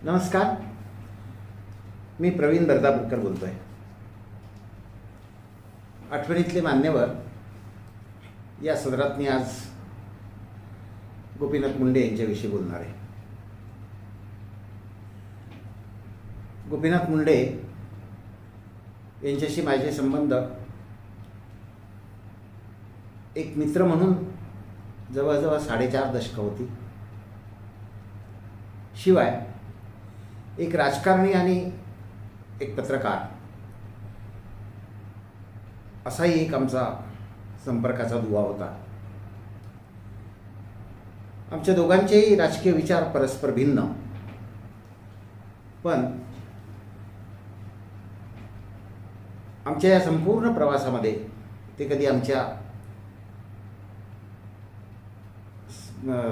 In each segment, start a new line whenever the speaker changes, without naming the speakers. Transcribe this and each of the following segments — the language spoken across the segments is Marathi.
नमस्कार. मी प्रवीण बर्दापूरकर बोलतो आहे. आठवणीतले मान्यवर या सदरात मी आज गोपीनाथ मुंडे यांच्याविषयी बोलणार आहे. गोपीनाथ मुंडे यांच्याशी माझे संबंध एक मित्र म्हणून जवळजवळ 4.5 दशकं होती. शिवाय एक राजकारणी आणि एक पत्रकार असाही एक आमचा संपर्काचा दुवा होता. आमच्या दोघांचेही राजकीय विचार परस्पर भिन्न, पण आमच्या या संपूर्ण प्रवासामध्ये ते कधी आमच्या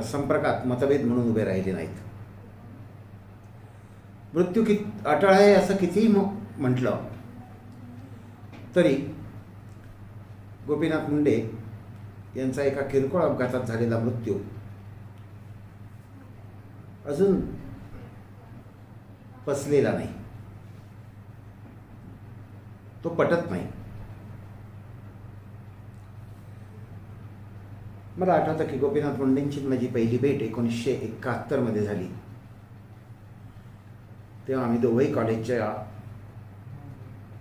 संपर्कात मतभेद म्हणून उभे राहिले नाहीत. मृत्यू अटळ आहे असं कितीही म्हटलं तरी गोपीनाथ मुंडे यांचा एका किरकोळ अपघातात झालेला मृत्यू अजून पचलेला नाही, तो पटत नाही. मला आठवतं की गोपीनाथ मुंडेंची माझी पहिली भेट 1971 मध्ये झाली. तेव्हा आम्ही दोघंही कॉलेजच्या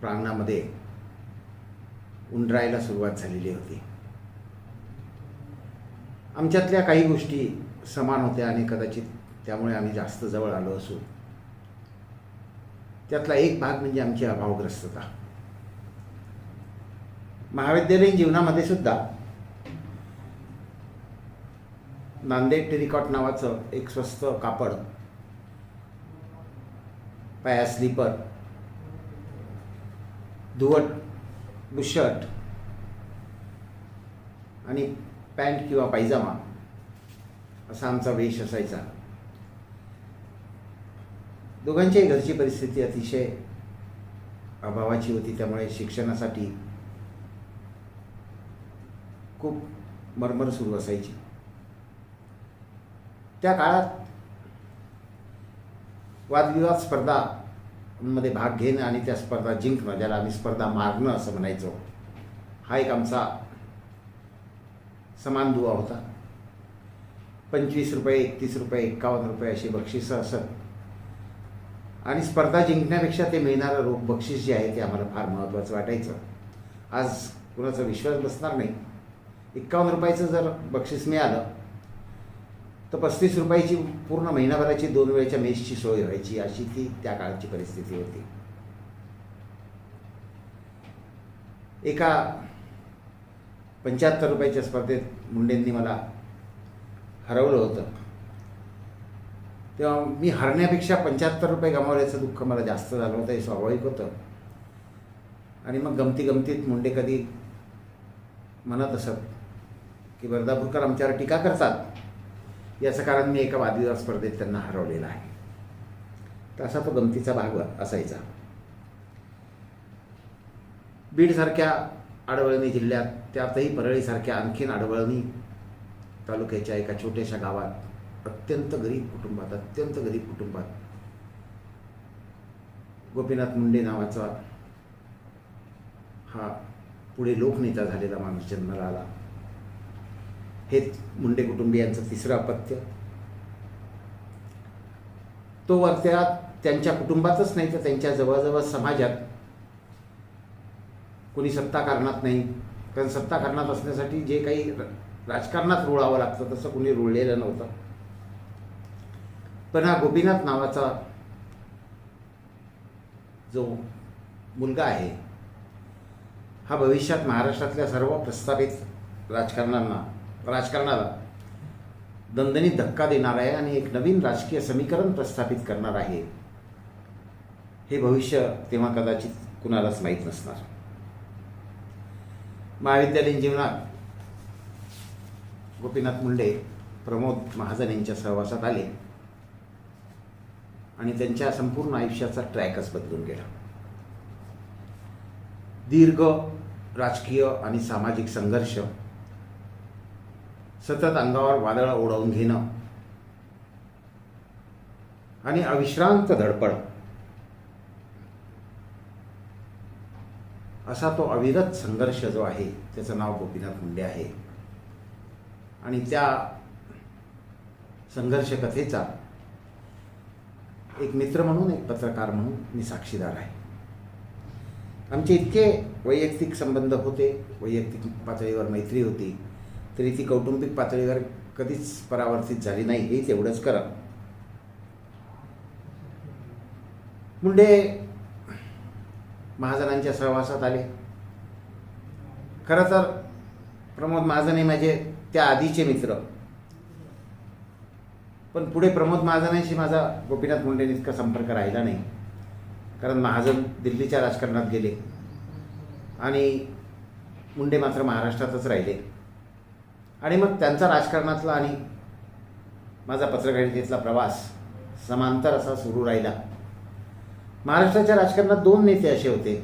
प्रांगणामध्ये उंडरायला सुरुवात झालेली होती. आमच्यातल्या काही गोष्टी समान होत्या आणि कदाचित त्यामुळे आम्ही जास्त जवळ आलो असू. त्यातला एक भाग म्हणजे आमची अभावग्रस्तता. महाविद्यालयीन जीवनामध्ये सुद्धा नांदेड टेरिकॉट नावाचं एक स्वस्त कापड, पाया स्लीपर, धुवट बुशर्ट आणि पॅन्ट किंवा पायजामा असा आमचा वेश असायचा. दोघांच्याही घरची परिस्थिती अतिशय अभावाची होती, त्यामुळे शिक्षणासाठी खूप मरमर सुरू असायची. त्या काळात वादविवाद स्पर्धांमध्ये भाग घेणं आणि त्या स्पर्धा जिंकणं, ज्याला आम्ही स्पर्धा मारणं असं म्हणायचो, हा एक आमचा समान दुवा होता. 25 रुपये, 31 रुपये, 51 रुपये अशी बक्षिसं असत आणि स्पर्धा जिंकण्यापेक्षा ते मिळणारं रोख बक्षीस जे आहे ते आम्हाला फार महत्त्वाचं वाटायचं. आज कुणाचा विश्वास बसणार नाही, 51 रुपयाचं जर बक्षीस मिळालं तर 35 रुपयाची पूर्ण महिनाभराची 2 वेळेच्या मेसची सोय व्हायची, अशी ती त्या काळची परिस्थिती होती. एका 75 रुपयाच्या स्पर्धेत मुंडेंनी मला हरवलं होतं. तेव्हा मी हरण्यापेक्षा 75 रुपये गमावल्याचं दुःख मला जास्त झालं होतं, हे स्वाभाविक होतं. आणि मग गमतीत मुंडे कधी म्हणत असत की बर्दापूरकर आमच्यावर टीका करतात, याचं कारण मी एका वादविवाद स्पर्धेत त्यांना हरवलेला आहे. तसा तो गमतीचा भाग असायचा. बीडसारख्या आडवळणी जिल्ह्यात, त्यातही परळीसारख्या आणखीन आडवळणी तालुक्याच्या एका छोट्याशा गावात अत्यंत गरीब कुटुंबात गोपीनाथ मुंडे नावाचा हा पुढे लोकनेता झालेला माणूस जन्माला आला. हे मुंडे कुटुंबियांचं तिसरं अपत्य. तो वर्त्यात त्यांच्या कुटुंबातच नाही तर त्यांच्या जवळजवळ समाजात कोणी सत्ता कारणात नाही, कारण सत्ता कारणात असण्यासाठी जे काही राजकारणात रुळावं लागतं तसं कोणी रुळलेलं नव्हतं. पण हा गोपीनाथ नावाचा जो मुलगा आहे हा भविष्यात महाराष्ट्रातल्या सर्व प्रस्थापित राजकारणाला दणदणीत धक्का देणार आहे आणि एक नवीन राजकीय समीकरण प्रस्थापित करणार आहे. हे भविष्य तेव्हा कदाचित कुणालाच माहीत नसणार. महाविद्यालयीन जीवनात गोपीनाथ मुंडे प्रमोद महाजन यांच्या सहवासात आले आणि त्यांच्या संपूर्ण आयुष्याचा ट्रॅकच बदलून गेला. दीर्घ राजकीय आणि सामाजिक संघर्ष, सतत अंगावर वादळ ओढवून घेणं आणि अविश्रांत धडपड असा तो अविरत संघर्ष जो आहे त्याचं नाव गोपीनाथ मुंडे आहे. आणि त्या संघर्ष कथेचा एक मित्र म्हणून, एक पत्रकार म्हणून मी साक्षीदार आहे. आमचे इतके वैयक्तिक संबंध होते, वैयक्तिक पातळीवर मैत्री होती, तरी ती कौटुंबिक पातळीवर कधीच परावर्तित झाली नाही, हे तेवढंच खरं. मुंडे महाजनांच्या सहवासात आले. खरं तर प्रमोद महाजन हे माझे त्या आधीचे मित्र, पण पुढे प्रमोद महाजनांशी माझा गोपीनाथ मुंडेंनी इतका संपर्क राहिला नाही, कारण महाजन दिल्लीच्या राजकारणात गेले आणि मुंडे मात्र महाराष्ट्रातच राहिले. आणि मग त्यांचा राजकारणातला आणि माझा पत्रकारितेतला प्रवास समांतर असा सुरू राहिला. महाराष्ट्राच्या राजकारणात दोन नेते असे होते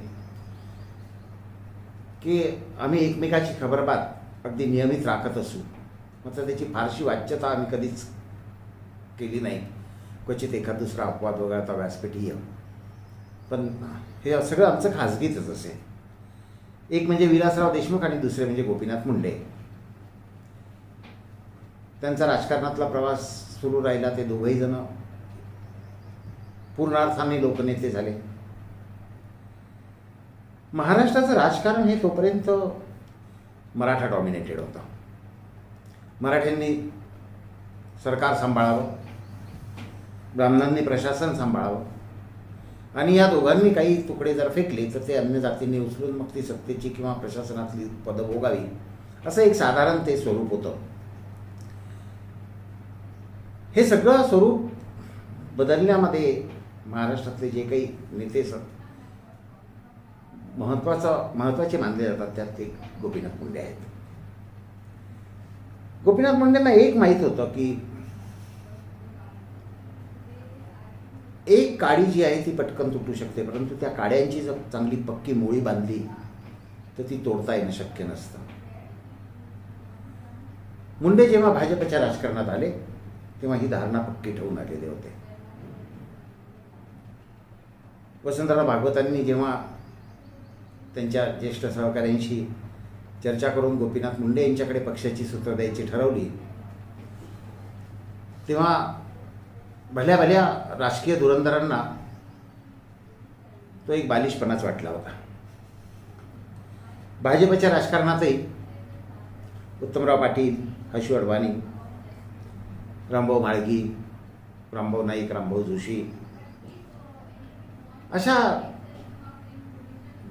की आम्ही एकमेकाची खबरबात अगदी नियमित राखत असू, मात्र त्याची फारशी वाच्यता आम्ही कधीच केली नाही. क्वचित एखाद दुसरा अपवाद वगळता व्यासपीठीय, पण हे सगळं आमचं खाजगीतच असे. एक म्हणजे विलासराव देशमुख आणि दुसरे म्हणजे गोपीनाथ मुंडे. त्यांचा राजकारणातला प्रवास सुरू राहिला. ते दोघंही जण पूर्णार्थाने लोकनेते झाले. महाराष्ट्राचं राजकारण हे तोपर्यंत मराठा डॉमिनेटेड होतं. मराठ्यांनी सरकार सांभाळावं, ब्राह्मणांनी प्रशासन सांभाळावं, आणि या दोघांनी काही तुकडे जर फेकले तर ते अन्य जातींनी उचलून मग ती सत्तेची किंवा प्रशासनातली पदं भोगावी, असं एक साधारण ते स्वरूप होतं. हे सगळं स्वरूप बदलण्यामध्ये महाराष्ट्रातले जे काही नेते महत्त्वाचे मानले जातात त्यात एक गोपीनाथ मुंडे आहेत. गोपीनाथ मुंडेंना एक माहीत होतं की एक काडी जी आहे ती पटकन तुटू शकते, परंतु त्या काड्यांची जर चांगली पक्की मोळी बांधली तर ती तोडता येणं शक्य नसतं. मुंडे जेव्हा भाजपच्या राजकारणात आले तेव्हा ही धारणा पक्की ठेवून आलेले होते. वसंतराव भागवतांनी जेव्हा त्यांच्या ज्येष्ठ सहकाऱ्यांशी चर्चा करून गोपीनाथ मुंडे यांच्याकडे पक्षाची सूत्र द्यायची ठरवली, तेव्हा भल्या भल्या राजकीय धुरंधरांना तो एक बालिशपणाच वाटला होता. भाजपच्या राजकारणातही उत्तमराव पाटील, हशू अडवाणी, रामभाऊ म्हाळगी, रामभाऊ नाईक, रामभाऊ जोशी अशा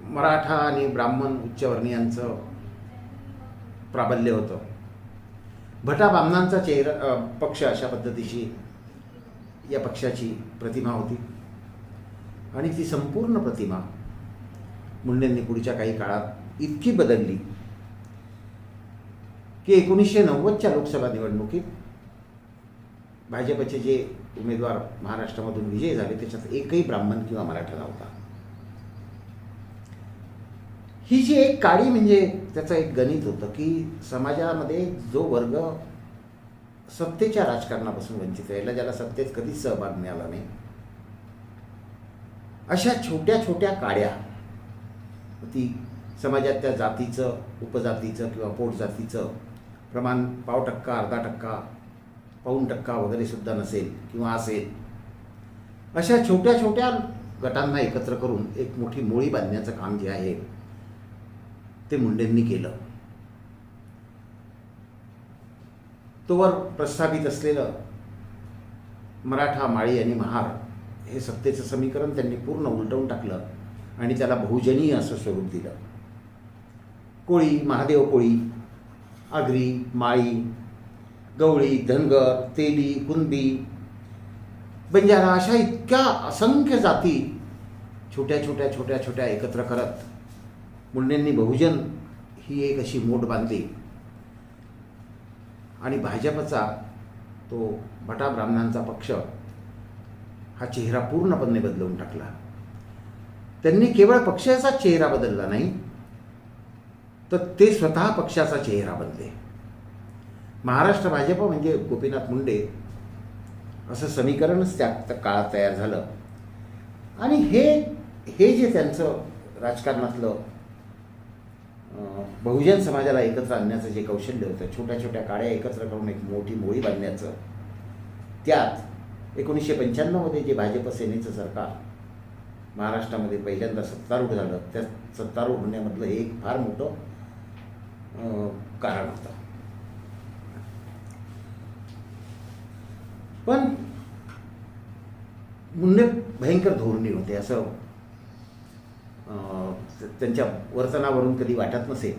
मराठा आणि ब्राह्मण उच्चवर्णीयांचं प्राबल्य होतं. भटा बामणांचा चेहरा पक्ष अशा पद्धतीची या पक्षाची प्रतिमा होती. आणि ती संपूर्ण प्रतिमा मुंडेंनी पुढच्या काही काळात इतकी बदलली की 1990च्या लोकसभा निवडणुकीत भाजपचे जे उमेदवार महाराष्ट्रामधून विजयी झाले त्याच्यात एकही ब्राह्मण किंवा मराठा नव्हता. ही जी एक काडी म्हणजे त्याचं एक गणित होतं की समाजामध्ये जो वर्ग सत्तेच्या राजकारणापासून वंचित राहिला, ज्याला सत्तेत कधीच सहभाग मिळाला नाही, अशा छोट्या छोट्या काड्या, ती समाजात त्या जातीचं, उपजातीचं किंवा पोटजातीचं प्रमाण 0.5%, अर्धा टक्का, 1% वगैरे सुद्धा नसेल किंवा असेल, अशा छोट्या छोट्या गटांना एकत्र करून एक मोठी मोळी बांधण्याचं काम जे आहे ते मुंडेंनी केलं. तोवर प्रस्थापित असलेलं मराठा, माळी आणि महार हे सत्तेचं समीकरण त्यांनी पूर्ण उलटवून टाकलं आणि त्याला बहुजनीय असं स्वरूप दिलं. कोळी, महादेव कोळी, आगरी, माळी, गवळी, धनगर, तेली, कुणबी, बंजारा अशा इतक्या असंख्य जाती छोट्या छोट्या छोट्या छोट्या एकत्र करत मुंडेंनी बहुजन ही एक अशी मोठ बांधली आणि भाजपचा तो भटा ब्राह्मणांचा पक्ष हा चेहरा पूर्णपणे बदलवून टाकला. त्यांनी केवळ पक्षाचा चेहरा बदलला नाही तर ते स्वतः पक्षाचा चेहरा बनले. महाराष्ट्र भाजप म्हणजे गोपीनाथ मुंडे असं समीकरणच त्या काळात तयार झालं. आणि हे जे त्यांचं राजकारणातलं बहुजन समाजाला एकत्र आणण्याचं जे कौशल्य होतं, छोट्या छोट्या काड्या एकत्र करून एक मोठी मोळी बांधण्याचं, त्यात 1995मध्ये जे भाजप सेनेचं सरकार महाराष्ट्रामध्ये पहिल्यांदा सत्तारूढ झालं, त्या सत्तारूढ होण्यामधलं हे एक फार मोठं कारण होतं. पण मुंडे भयंकर धोरणी होते असं त्यांच्या वर्तनावरून कधी वाटत नसेल,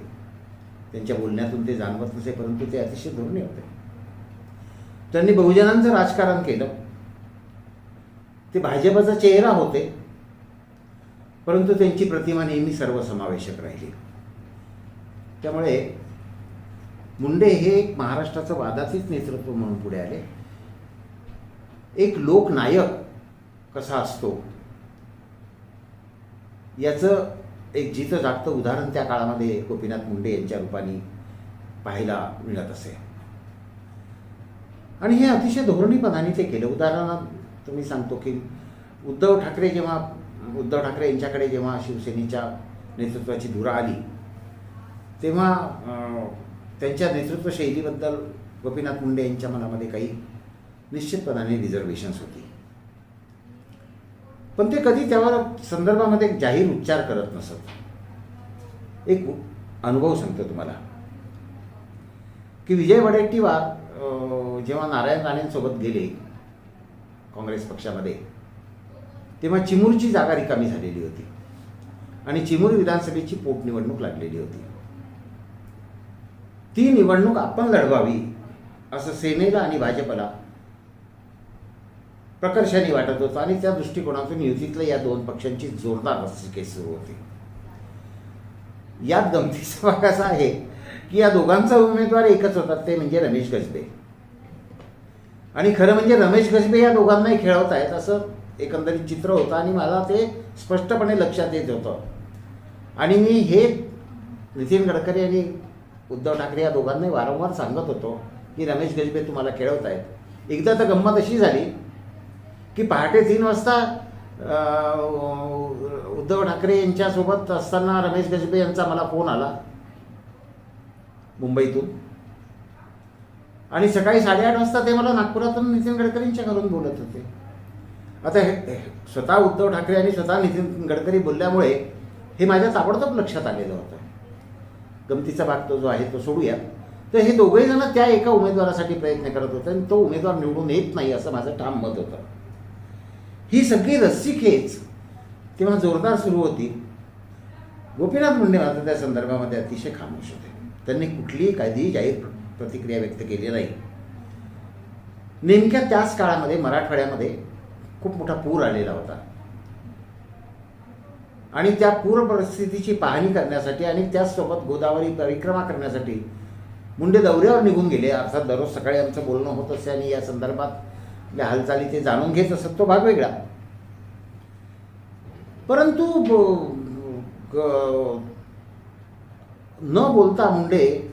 त्यांच्या बोलण्यातून ते जाणवत नसे, परंतु ते अतिशय धोरणी होते. त्यांनी बहुजनांचं राजकारण केलं. ते भाजपचा चेहरा होते, परंतु त्यांची प्रतिमा नेहमी सर्वसमावेशक राहिली. त्यामुळे मुंडे हे एक महाराष्ट्राचं वादातीत नेतृत्व म्हणून पुढे आले. एक लोकनायक कसा असतो याचं एक जिथं जागतं उदाहरण त्या काळामध्ये गोपीनाथ मुंडे यांच्या रूपाने पाहायला मिळत असे. आणि हे अतिशय धोरणीपणाने ते केलं. उदाहरणार्थ तुम्ही सांगतो की उद्धव ठाकरे यांच्याकडे जेव्हा शिवसेनेच्या नेतृत्वाची धुरा आली, तेव्हा त्यांच्या नेतृत्व शैलीबद्दल गोपीनाथ मुंडे यांच्या मनामध्ये काही निश्चितपणाने रिझर्वेशन्स होती. पण ते कधी त्यावर संदर्भामध्ये जाहीर उच्चार करत नसत. एक अनुभव सांगतो तुम्हाला की विजय वडेट्टीवार जेव्हा नारायण राणेंसोबत गेले काँग्रेस पक्षामध्ये, तेव्हा चिमूरची जागा रिकामी झालेली होती आणि चिमूर विधानसभेची पोटनिवडणूक लागलेली होती. ती निवडणूक आपण लढवावी असं सेनेला आणि भाजपला प्रकर्षाने वाटत होतं आणि त्या दृष्टिकोनातून युतीतल्या या दोन पक्षांची जोरदार रस्सीखेच सुरू होती. यात गमतीचा भाग असा आहे की या दोघांचा उमेदवार एकच होता, ते म्हणजे रमेश गजबे. आणि खरं म्हणजे रमेश गजबे या दोघांनाही खेळवत आहेत असं एकंदरीत चित्र होतं आणि मला ते स्पष्टपणे लक्षात येत होतं. आणि मी हे नितीन गडकरी आणि उद्धव ठाकरे या दोघांनाही वारंवार सांगत होतो की रमेश गजबे तुम्हाला खेळवत आहेत. एकदा तर गंमत अशी झाली की पहाटे 3 वाजता उद्धव ठाकरे यांच्यासोबत असताना रमेश गजबे यांचा मला फोन आला मुंबईतून, आणि सकाळी 8:30 वाजता ते मला नागपुरातून नितीन गडकरींच्या घरून बोलत होते. आता हे स्वतः उद्धव ठाकरे आणि स्वतः नितीन गडकरी बोलल्यामुळे हे माझ्या ताबडतोब लक्षात आलेलं होतं. गमतीचा भाग तो जो आहे तो सोडूया. तर हे दोघेही जण त्या एका उमेदवारासाठी प्रयत्न करत होते आणि तो उमेदवार निवडून येत नाही असं माझं ठाम मत होतं. ही सगळी रस्सीखेच तेव्हा जोरदार सुरू होती. गोपीनाथ मुंडे मात्र त्या संदर्भामध्ये अतिशय खामोश होते. त्यांनी कुठलीही कधीही जाहीर प्रतिक्रिया व्यक्त केली नाही. नेमक्या त्याच काळामध्ये मराठवाड्यामध्ये खूप मोठा पूर आलेला होता आणि त्या पूर परिस्थितीची पाहणी करण्यासाठी आणि त्याचसोबत गोदावरी परिक्रमा करण्यासाठी मुंडे दौऱ्यावर निघून गेले. अर्थात दररोज सकाळी आमचं बोलणं होत असे आणि या संदर्भातल्या हालचाली ते जाणून घेत असत, तो भाग वेगळा. परंतु न बोलता मुंडे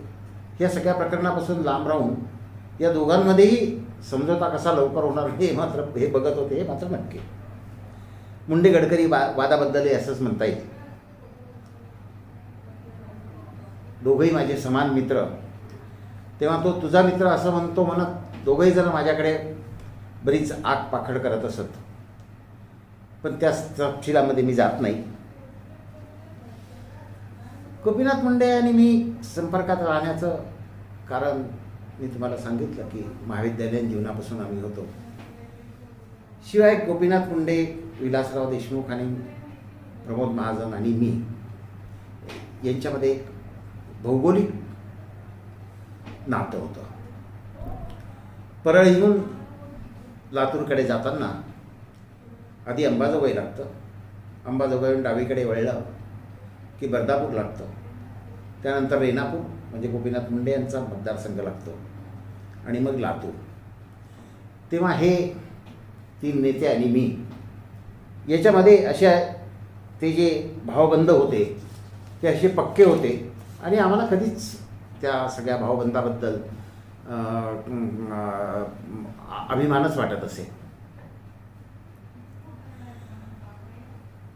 या सगळ्या प्रकरणापासून लांब राहून या दोघांमध्येही समझोता कसा लवकर होणार हे बघत होते, हे मात्र नक्की. मुंडे गडकरी वादाबद्दल असंच म्हणता येईल. दोघंही माझे समान मित्र. तेव्हा तो तुझा मित्र असं म्हणत दोघंही जण माझ्याकडे बरीच आग पाखड करत असत, पण त्या तपशिलामध्ये मी जात नाही. गोपीनाथ मुंडे आणि मी संपर्कात राहण्याचं कारण मी तुम्हाला सांगितलं की महाविद्यालयीन जीवनापासून आम्ही होतो. शिवाय गोपीनाथ मुंडे, विलासराव देशमुख आणि प्रमोद महाजन आणि मी यांच्यामध्ये एक भौगोलिक नातं होतं. परळीहून लातूरकडे जाताना आधी अंबाजोगाई लागतं, अंबाजोगाईहून डावीकडे वळलं की बर्दापूर लागतं, त्यानंतर रेणापूर म्हणजे गोपीनाथ मुंडे यांचा मतदारसंघ लागतो आणि मग लातूर. तेव्हा हे 3 नेते आणि मी याच्यामध्ये अशा ते जे भावबंध होते ते असे पक्के होते आणि आम्हाला कधीच त्या सगळ्या भावबंधाबद्दल अभिमानच वाटत असे.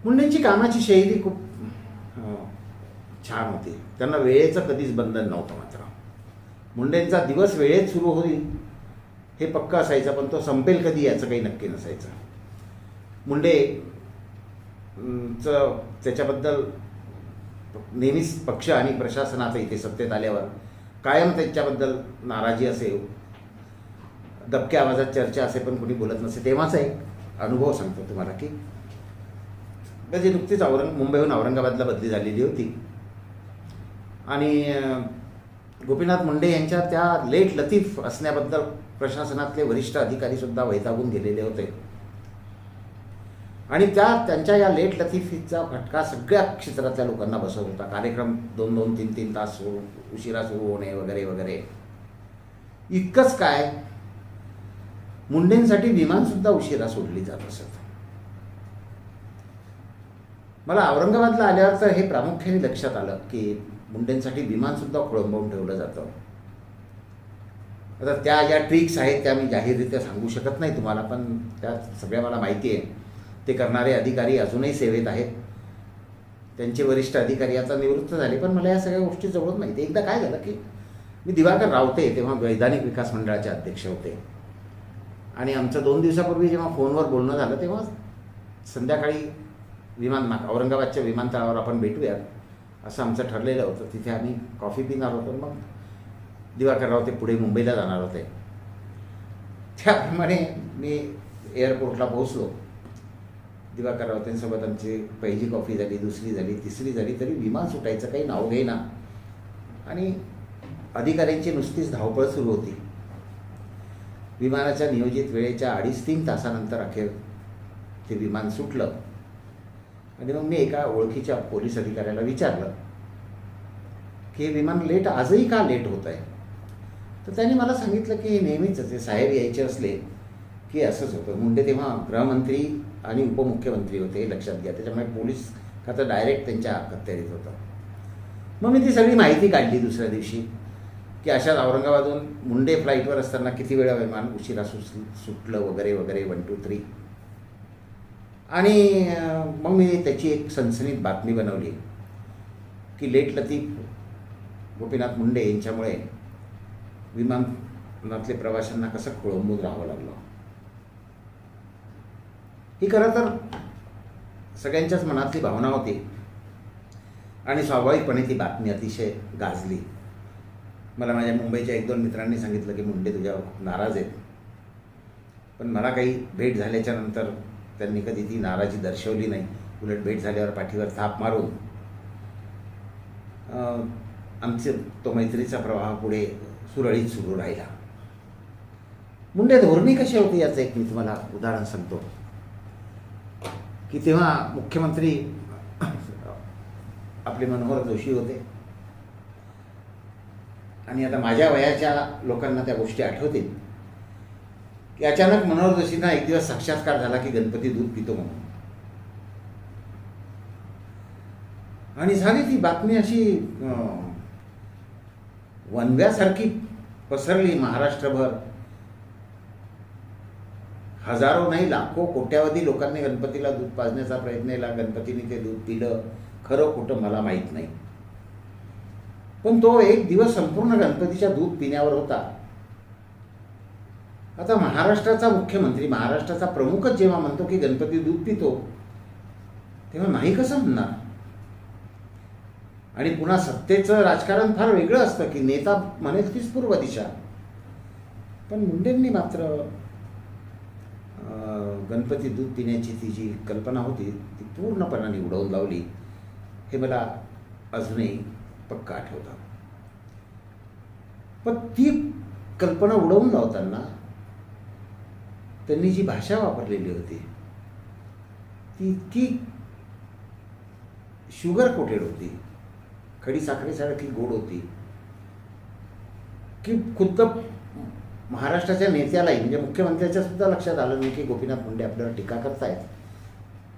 मुंडेंची कामाची शैली खूप छान होती. त्यांना वेळेचं कधीच बंधन नव्हतं. मात्र मुंडेंचा दिवस वेळेत सुरू होईल हे पक्का असायचं, पण तो संपेल कधी याचं काही नक्की नसायचं. मुंडे त्याच्याबद्दल नेहमीच पक्ष आणि प्रशासनाचं इथे सत्तेत आल्यावर कायम त्याच्याबद्दल नाराजी असे, दबक्या आवाजात चर्चा असे, पण कोणी बोलत नसे. तेव्हाचा एक अनुभव सांगतो तुम्हाला की म्हणजे नुकतीच मुंबईहून औरंगाबादला बदली झालेली होती आणि गोपीनाथ मुंडे यांच्या त्या लेट लतीफ असण्याबद्दल प्रशासनातले वरिष्ठ अधिकारीसुद्धा वैतागून गेलेले होते आणि त्यांच्या या लेट लतीफीचा फटका सगळ्या क्षेत्रातल्या लोकांना बसत होता. कार्यक्रम 2-2, 3-3 तास उशिरा सुरू होणे वगैरे वगैरे. इतकंच काय, मुंडेंसाठी विमानसुद्धा उशिरा सोडली जात असत. मला औरंगाबादला आल्यावर तर हे प्रामुख्याने लक्षात आलं की मुंडेंसाठी विमानसुद्धा खोळंबवून ठेवलं जातं. आता त्या ज्या ट्रिक्स आहेत त्या मी जाहीररित्या सांगू शकत नाही तुम्हाला, पण त्या सगळ्या मला माहिती आहे. ते करणारे अधिकारी अजूनही सेवेत आहेत. त्यांचे वरिष्ठ अधिकारी आता निवृत्त झाले, पण मला या सगळ्या गोष्टी जवळून माहिती. एकदा काय झालं की मी दिवाकर रावते तेव्हा वैधानिक विकास मंडळाचे अध्यक्ष होते आणि आमचं 2 दिवसापूर्वी जेव्हा फोनवर बोलणं झालं तेव्हा संध्याकाळी औरंगाबादच्या विमानतळावर आपण भेटूयात असं आमचं ठरलेलं होतं. तिथे आम्ही कॉफी पिणार होतो. मग दिवाकर रावते पुढे मुंबईला जाणार होते. त्याप्रमाणे मी एअरपोर्टला पोहोचलो. दिवाकर रावतेंसोबत आमची पहिली कॉफी झाली, दुसरी झाली, तिसरी झाली, तरी विमान सुटायचं काही नाव घेईना आणि अधिकाऱ्यांची नुसतीच धावपळ सुरू होती. विमानाच्या नियोजित वेळेच्या 2.5-3 तासानंतर अखेर ते विमान सुटलं आणि मग मी एका ओळखीच्या पोलीस अधिकाऱ्याला विचारलं की हे विमान आजही का लेट होत आहे. तर त्यांनी मला सांगितलं की हे नेहमीच आहे, साहेब यायचे असले की असंच होतं. मुंडे तेव्हा गृहमंत्री आणि उपमुख्यमंत्री होते, हे लक्षात घ्या. त्याच्यामुळे पोलीस खातं डायरेक्ट त्यांच्या अखत्यारीत होतं. मग मी ती सगळी माहिती काढली दुसऱ्या दिवशी की अशाच औरंगाबादहून मुंडे फ्लाईटवर असताना किती वेळा विमान उशिरा सुटलं वगैरे वगैरे 1, 2, 3. आणि मग मी त्याची एक सनसनीत बातमी बनवली की लेट लतीफ गोपीनाथ मुंडे यांच्यामुळे विमानातले प्रवाशांना कसं खोळंबून राहावं लागलं. ही खरं तर सगळ्यांच्याच मनातली भावना होती आणि स्वाभाविकपणे ती बातमी अतिशय गाजली. मला माझ्या मुंबईच्या 1-2 मित्रांनी सांगितलं की मुंडे तुझ्यावर खूप नाराज आहेत, पण मला काही भेट झाल्याच्या नंतर त्यांनी कधी ती नाराजी दर्शवली नाही. उलट भेट झाल्यावर पाठीवर थाप मारून आमचे तो मैत्रीचा प्रवाह पुढे सुरळीत सुरू राहिला. मुंडे धोरणी कशी होती याचं एक मी तुम्हाला उदाहरण सांगतो की तेव्हा मुख्यमंत्री आपले मनोहर जोशी होते आणि आता माझ्या वयाच्या लोकांना त्या गोष्टी आठवतील की अचानक मनोहर जोशींना एक दिवस साक्षात्कार झाला की गणपती दूध पितो म्हणून. आणि झाली ती बातमी अशी वनव्यासारखी पसरली महाराष्ट्रभर. हजारो नाही लाखो कोट्यावधी लोकांनी गणपतीला दूध पाजण्याचा प्रयत्न केला. गणपतीने ते दूध पिलं. खरं खोटं मला माहीत नाही, पण तो एक दिवस संपूर्ण गणपतीच्या दूध पिण्यावर होता. आता महाराष्ट्राचा मुख्यमंत्री, महाराष्ट्राचा प्रमुखच जेव्हा म्हणतो की गणपती दूध पितो, तेव्हा नाही कसं म्हणणार. आणि पुन्हा सत्तेचं राजकारण फार वेगळं असतं की नेता म्हणेल तीच पूर्व दिशा. पण मुंडेंनी मात्र गणपती दूध पिण्याची ती जी कल्पना होती ती पूर्णपणाने उडवून लावली. हे मला अजूनही पक्का आठवतं. पण ती कल्पना उडवून लावताना त्यांनी जी भाषा वापरलेली होती ती इतकी शुगर कोटेड होती, खडी साखरेसारखी गोड होती की खुद्द महाराष्ट्राच्या नेत्यालाही म्हणजे मुख्यमंत्र्याच्या सुद्धा लक्षात आलं नाही की गोपीनाथ मुंडे आपल्याला टीका करतायत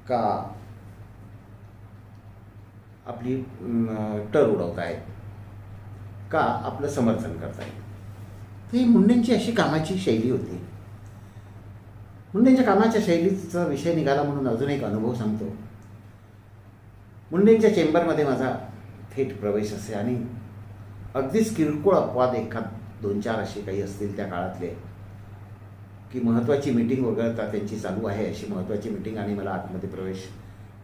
का आपली टर उडवतायत का आपलं समर्थन करतायत. तर ही मुंडेंची अशी कामाची शैली होती. मुंडेंच्या कामाच्या शैलीचा विषय निघाला म्हणून अजून एक अनुभव सांगतो. मुंडेंच्या चेंबरमध्ये माझा थेट प्रवेश असे आणि अगदीच किरकोळ अपवाद एखाद 2-4 असे काही असतील त्या काळातले, की महत्त्वाची मीटिंग वगळता त्यांची चालू आहे अशी महत्त्वाची मीटिंग आणि मला आतमध्ये प्रवेश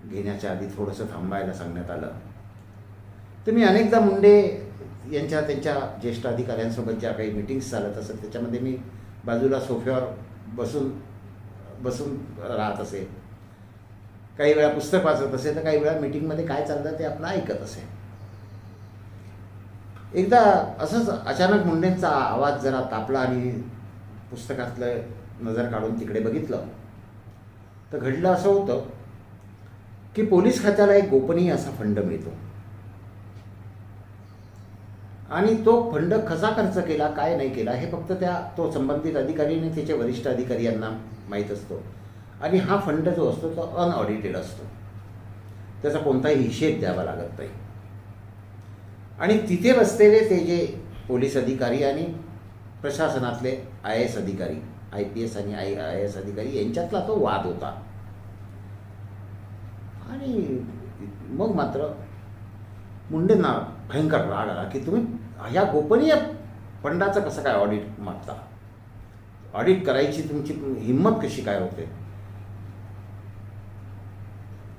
घेण्याच्या आधी थोडंसं थांबायला सांगण्यात आलं. तर मी अनेकदा मुंडे यांच्या त्यांच्या ज्येष्ठ अधिकाऱ्यांसोबत ज्या काही मीटिंग्स चालत असत त्याच्यामध्ये मी बाजूला सोफ्यावर बसून राहत असे. काही वेळा पुस्तक वाचत असे तर काही वेळा मीटिंगमध्ये काय चाललं ते आपलं ऐकत असे. एकदा असंच अचानक मुंडेंचा आवाज जरा तापला आणि पुस्तकातलं नजर काढून तिकडे बघितलं तर घडलं असं होतं की पोलीस खात्याला एक गोपनीय असा फंड मिळतो आणि तो फंड कसा खर्च केला काय नाही केला हे फक्त तो संबंधित अधिकारी आणि त्याचे वरिष्ठ अधिकारी यांना माहीत असतो. आणि हा फंड जो असतो तो अनऑडिटेड असतो, त्याचा कोणताही हिशेब द्यावा लागत नाही. आणि तिथे बसलेले ते जे पोलीस अधिकारी आणि प्रशासनातले IAS अधिकारी, IPS आणि IAS अधिकारी यांच्यातला तो वाद होता. आणि मग मात्र मुंडेंना भयंकर राग आला की तुम्ही ह्या गोपनीय फंडाचं कसं काय ऑडिट मागता, ऑडिट करायची तुमची हिंमत कशी काय होते.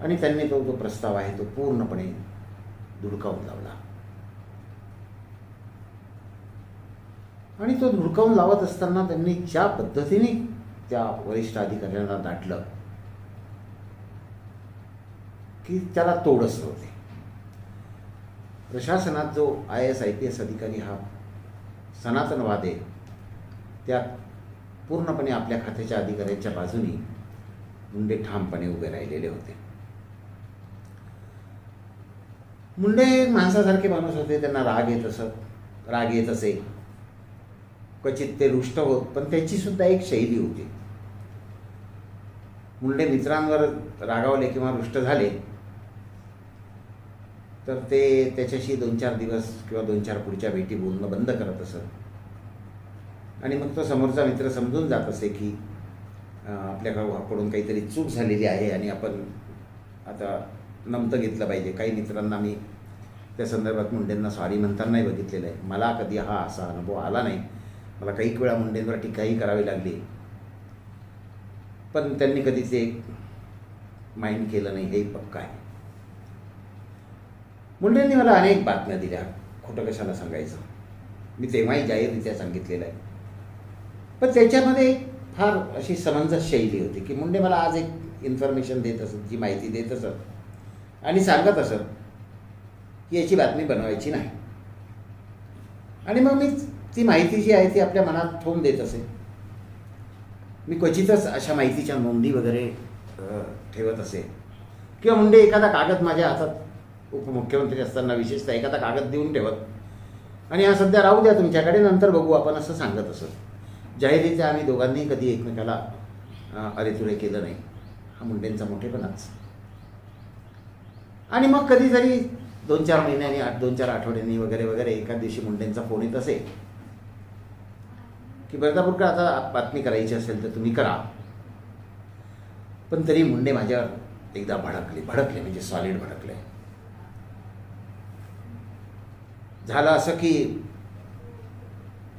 आणि त्यांनी तो प्रस्ताव आहे तो पूर्णपणे धुडकावून लावला. आणि तो धुडकावून लावत असताना त्यांनी ज्या पद्धतीने त्या वरिष्ठ अधिकाऱ्यांना दाटलं की त्याला तोडच नव्हते. प्रशासनात जो IAS IPS अधिकारी हा सनातनवाद आहे त्यात पूर्णपणे आपल्या खात्याच्या अधिकाऱ्यांच्या बाजूनी मुंडे ठामपणे उभे राहिलेले होते. मुंडे माणसासारखे माणूस होते, त्यांना राग येत असे, क्वचित ते रुष्ट होत, पण त्याची सुद्धा एक शैली होती. मुंडे मित्रांवर रागावले किंवा रुष्ट झाले तर ते त्याच्याशी 2-4 दिवस किंवा 2-4 पुढच्या भेटी बोलणं बंद करत असत. आणि मग तो समोरचा मित्र समजून जात असे की आपल्याकडून काहीतरी चूक झालेली आहे आणि आपण आता नमतं घेतलं पाहिजे. काही मित्रांना मी त्या संदर्भात मुंडेंना सॉरी म्हणतानाही बघितलेलं आहे. मला कधी हा असा अनुभव आला नाही. मला काही वेळा मुंडेंवर टीकाही करावी लागली, पण त्यांनी कधी ते माइंड केलं नाही, हेही पक्का आहे. मुंडेंनी मला अनेक बातम्या दिल्या, खोटं कशाला सांगायचं. मी तेव्हाही जाहीररित्या सांगितलेलं आहे. पण त्याच्यामध्ये एक फार अशी समंजस शैली होती की मुंडे मला आज एक इन्फॉर्मेशन देत असत, जी माहिती देत असत आणि सांगत असत की याची बातमी बनवायची नाही. आणि मग मी ती माहिती जी आहे ती आपल्या मनात ठेवून देत असे. मी क्वचितच अशा माहितीच्या नोंदी वगैरे ठेवत असे. किंवा मुंडे एखादा कागद माझ्या हातात उपमुख्यमंत्री असताना विशेषतः एखादा कागद देऊन ठेवत आणि हा सध्या राहू द्या तुमच्याकडे, नंतर बघू आपण, असं सांगत असत. जाहीररित्या आम्ही दोघांनी कधी एकमेकाला अरेतुरे केलं नाही. हा मुंडेंचा मोठेपणाच. आणि मग कधीतरी 2-4 महिन्यांनी 2-4 आठवड्यांनी वगैरे वगैरे एखाद दिवशी मुंडेंचा फोन येत असे की बर्दापूरकर आता बातमी करायची असेल तर तुम्ही करा. पण तरी मुंडे माझ्यावर एकदा भडकले म्हणजे सॉलिड भडकले. झालं असं की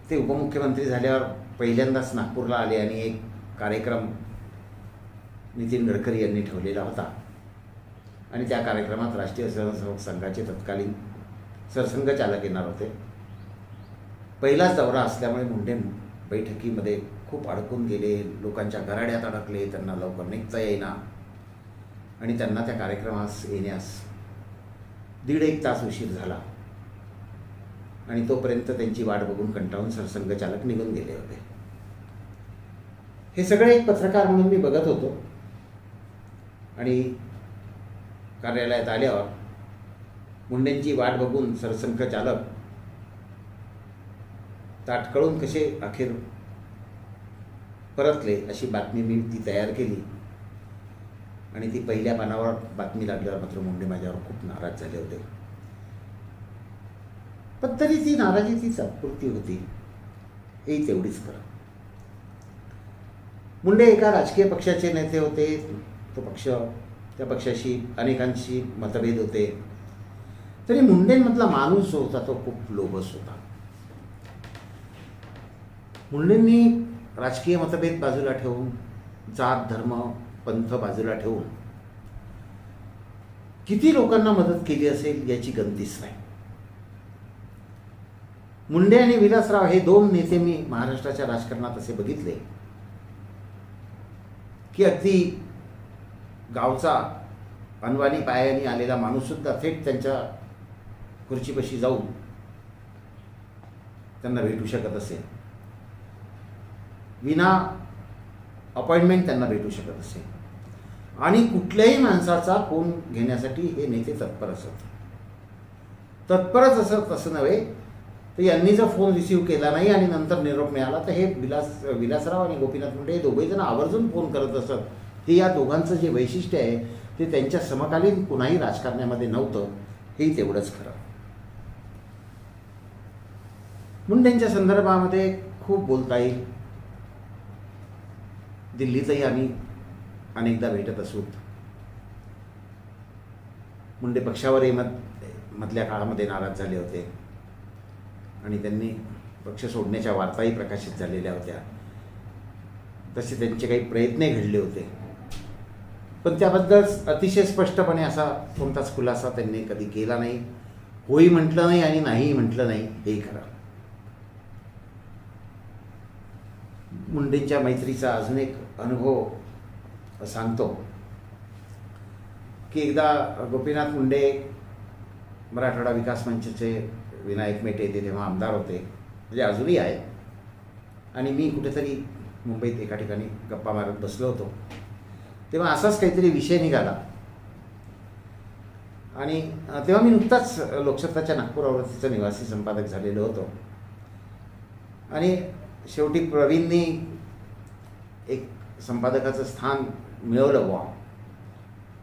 ते उपमुख्यमंत्री झाल्यावर पहिल्यांदाच नागपूरला आले आणि एक कार्यक्रम नितीन गडकरी यांनी ठेवलेला होता. आणि त्या कार्यक्रमात राष्ट्रीय स्वयंसेवक संघाचे तत्कालीन सरसंघचालक येणार होते. पहिलाच दौरा असल्यामुळे मुंडे बैठकीमध्ये खूप अडकून गेले, लोकांच्या घराड्यात अडकले, त्यांना लवकर निघता येईना आणि त्यांना त्या कार्यक्रमास येण्यास 1.5 तास उशीर झाला. आणि तोपर्यंत त्यांची वाट बघून कंटाळून सरसंघचालक निघून गेले होते. हे सगळे एक पत्रकार म्हणून मी बघत होतो. आणि कार्यालयात आल्यावर मुंडेंची वाट बघून सरसंघचालक ताटकळून कसे अखेर परतले अशी बातमी मी ती तयार केली. आणि ती पहिल्या पानावर बातमी लागल्यावर मात्र मुंडे माझ्यावर खूप नाराज झाले होते. पण तरी ती नाराजी ती तात्पुरती होती. हेही तेवढीच खरं. मुंडे एका राजकीय पक्षाचे नेते होते. तो पक्ष, त्या पक्षाशी अनेकांशी मतभेद होते. तरी मुंडेंमधला माणूस जो होता तो खूप लोभस होता. मुंडेंनी राजकीय मतभेद बाजूला ठेवून, जात धर्म पंथ बाजूला ठेवून किती लोकांना मदत केली असेल याची गणतीच नाही. मुंडे आणि विलासराव हे दोन नेते मी महाराष्ट्राच्या राजकारणात असे बघितले की अगदी गावचा अनवाणी पायाने आलेला माणूस सुद्धा थेट त्यांच्या खुर्चीपाशी जाऊन त्यांना भेटू शकत असेल. विना अपॉइंटमेंट त्यांना भेटू शकत असेल. आणि कुठल्याही माणसाचा फोन घेण्यासाठी हे नेते तत्पर असत. तत्परच असत असं नव्हे, तर यांनी जर फोन रिसीव्ह केला नाही आणि नंतर निरोप मिळाला तर हे विलासराव आणि गोपीनाथ मुंडे हे दोघे जण आवर्जून फोन करत असत. हे या दोघांचं जे वैशिष्ट्य आहे ते त्यांच्या समकालीन कुणाही राजकारण्यामध्ये नव्हतं, हेही तेवढंच खरं. मुंडेंच्या संदर्भामध्ये खूप बोलता येईल. दिल्लीतही आम्ही अनेकदा भेटत असू. मुंडे पक्षावरही मधल्या काळामध्ये नाराज झाले होते आणि त्यांनी पक्ष सोडण्याच्या वार्ताही प्रकाशित झालेल्या होत्या. तसे त्यांचे काही प्रयत्नही घडले होते, पण त्याबद्दल अतिशय स्पष्टपणे असा कोणताच खुलासा त्यांनी कधी केला नाही. होई म्हटलं नाही आणि नाही म्हटलं नाही, हे खरं. मुंडेंच्या मैत्रीचा अजून एक अनुभव सांगतो की एकदा गोपीनाथ मुंडे मराठवाडा विकास मंचचे विनायक मेटे ते तेव्हा आमदार होते, म्हणजे अजूनही आहे. आणि मी कुठेतरी मुंबईत एका ठिकाणी गप्पा मारत बसलो होतो. तेव्हा असाच काहीतरी विषय निघाला आणि तेव्हा मी नुकताच लोकसत्ताच्या नागपूर आवृत्तीचा निवासी संपादक झालेलो होतो. आणि शेवटी प्रवीणनी एक संपादकाचं स्थान मिळवलं बुवा,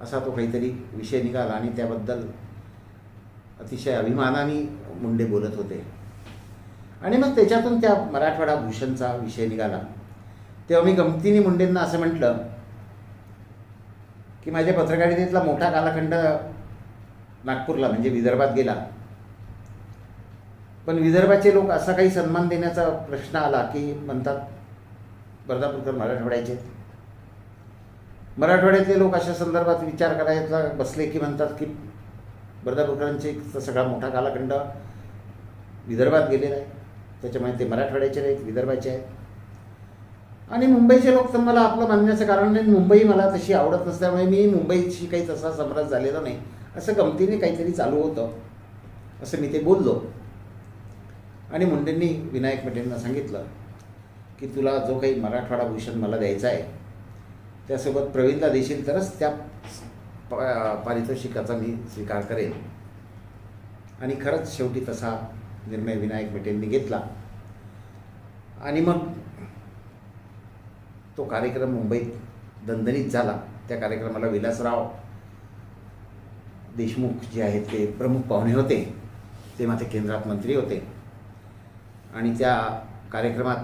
असा तो काहीतरी विषय निघाला आणि त्याबद्दल अतिशय अभिमानाने मुंडे बोलत होते. आणि मग त्याच्यातून त्या मराठवाडा भूषणचा विषय निघाला. तेव्हा मी गमतीने मुंडेंना असं म्हटलं की माझ्या पत्रकारितेतला मोठा कालखंड नागपूरला म्हणजे विदर्भात गेला, पण विदर्भाचे लोक असा काही सन्मान देण्याचा प्रश्न आला की म्हणतात बर्दापूरकर मराठवाड्याचे. मराठवाड्यातले लोक अशा संदर्भात विचार करायला बसले की म्हणतात की बर्दापूरकरांचे सगळा मोठा कालखंड विदर्भात गेलेला आहे, त्याच्यामुळे ते मराठवाड्याचे नाहीत, विदर्भाचे आहेत. आणि मुंबईचे लोक तर मला आपलं मानण्याचं कारण नाही, मुंबई मला तशी आवडत नसल्यामुळे मी मुंबईशी काही तसा समरस झालेला नाही, असं गमतीने काहीतरी चालू होतं. असं मी ते बोललो. आणि मुंडेंनी विनायक मेटेंना सांगितलं की तुला जो काही मराठवाडा भूषण मला द्यायचा आहे त्यासोबत प्रवीणला देशील तरच त्या पारितोषिकाचा मी स्वीकार करेन. आणि खरंच शेवटी तसा निर्णय विनायक मेटेंनी घेतला. आणि मग तो कार्यक्रम मुंबईत दणदणीत झाला. त्या कार्यक्रमाला विलासराव देशमुख जे आहेत ते प्रमुख पाहुणे होते, तेव्हा ते केंद्रात मंत्री होते. आणि त्या कार्यक्रमात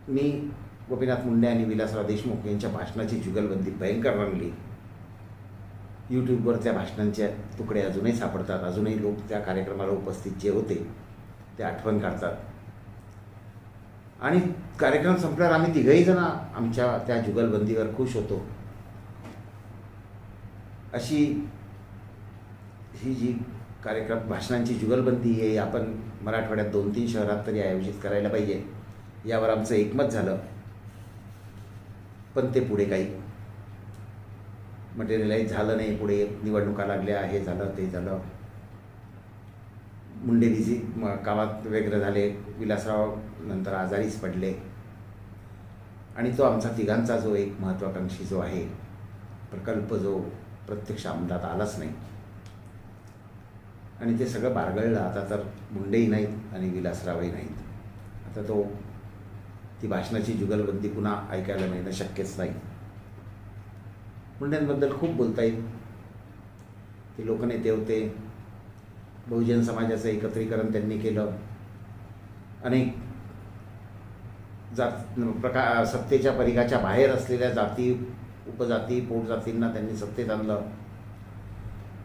मी गोपीनाथ मुंडे आणि विलासराव देशमुख यांच्या भाषणाची जुगलबंदी भयंकर रंगली. यूट्यूबवर त्या भाषणांचे तुकडे अजूनही सापडतात. अजूनही लोक त्या कार्यक्रमाला उपस्थित जे होते ते आठवण काढतात. आणि कार्यक्रम संपल्यावर आम्ही तिघही जण आमच्या त्या जुगलबंदीवर खुश होतो. अशी ही जी कार्यक्रम भाषणांची जुगलबंदी हे आपण मराठवाड्यात 2-3 शहरात तरी आयोजित करायला पाहिजे, यावर आमचं एकमत झालं. पण ते पुढे काही मटेरियलाइज झालं नाही. पुढे निवडणुका लागल्या, हे झालं ते झालं. मुंडे बिझी कामात व्यग्र झाले, विलासराव नंतर आजारीच पडले. आणि तो आमचा तिघांचा जो एक महत्त्वाकांक्षी जो आहे प्रकल्प, जो प्रत्यक्ष अंमलात आलाच नाही. आणि ते सगळं बारगळलं. आता तर मुंडेही नाहीत आणि विलासरावही नाहीत. आता ती भाषणाची जुगलबंदी पुन्हा ऐकायला मिळणं शक्यच नाही. मुंडेंबद्दल खूप बोलता येईल. ते लोकनेते होते. बहुजन समाजाचं एकत्रीकरण त्यांनी केलं. अनेक सत्तेच्या परिघाच्या बाहेर असलेल्या जाती, उपजाती, पोटजातींना त्यांनी सत्तेत आणलं.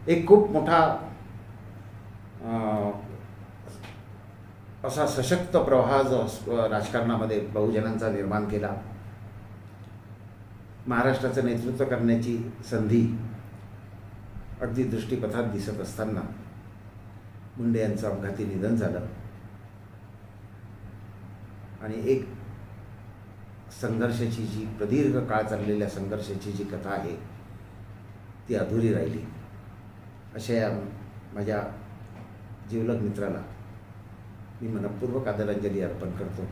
एक खूप मोठा असा सशक्त प्रवाह जो राजकारणामध्ये बहुजनांचा निर्माण केला. महाराष्ट्राचं नेतृत्व करण्याची संधी अगदी दृष्टीपथात दिसत असताना मुंडे यांचं अपघाती निधन झालं आणि एक संघर्षाची जी प्रदीर्घ काळ चाललेल्या संघर्षाची जी कथा आहे ती अधुरी राहिली. अशा या माझ्या जिवलग मित्राला मी मनपूर्वक आदरांजली अर्पण करतो.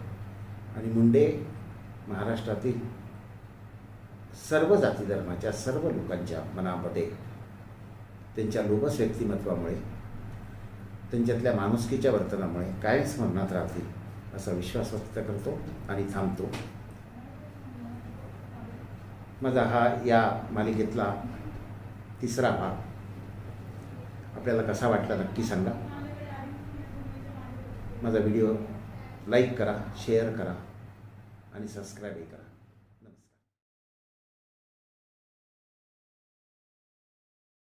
आणि मुंडे महाराष्ट्रातील सर्व जाती धर्माच्या सर्व लोकांच्या मनामध्ये त्यांच्या लोभस व्यक्तिमत्वामुळे, त्यांच्यातल्या माणुसकीच्या वर्तनामुळे कायम स्मरणात राहतील असा विश्वास व्यक्त करतो आणि थांबतो. माझा हा या मालिकेतला तिसरा भाग आपल्याला कसा वाटला नक्की सांगा. माझा व्हिडिओ लाईक करा, शेअर करा आणि सबस्क्राईबही करा.